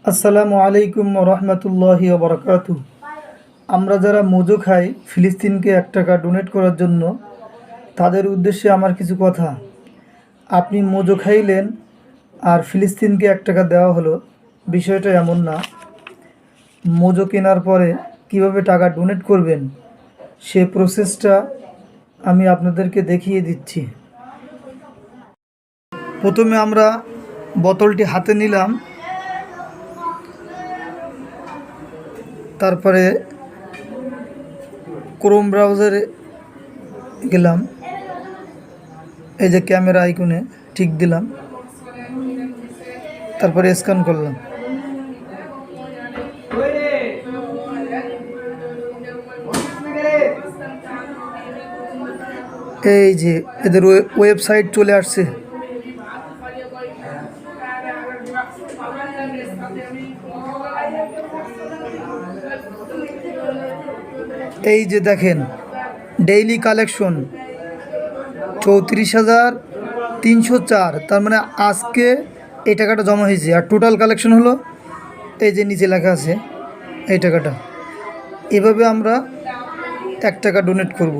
আসসালামু আলাইকুম রহমতুল্লাহি ওবরাকাতু। আমরা যারা মোজো খাই ফিলিস্তিনকে 1 টাকা ডোনেট করার জন্য, তাদের উদ্দেশ্যে আমার কিছু কথা। আপনি মোজো খাইলেন আর ফিলিস্তিনকে 1 টাকা দেওয়া হলো, বিষয়টা এমন না। মোজো কেনার পরে কিভাবে টাকা ডোনেট করবেন সে প্রসেসটা আমি আপনাদেরকে দেখিয়ে দিচ্ছি। প্রথমে আমরা বোতলটি হাতে নিলাম, তারপরে ক্রোম ব্রাউজারে গেলাম, এই যে ক্যামেরা আইকনে ঠিক দিলাম, তারপরে স্ক্যান করলাম। এই যে এদের ওয়েবসাইট চলে আসছে। এই যে দেখেন, ডেইলি কালেকশন 34,304, তার মানে আজকে এই টাকাটা জমা হয়েছে। আর টোটাল কালেকশন হলো এই যে নিচে লেখা আছে এই টাকাটা। এভাবে আমরা 1 টাকা ডোনেট করব।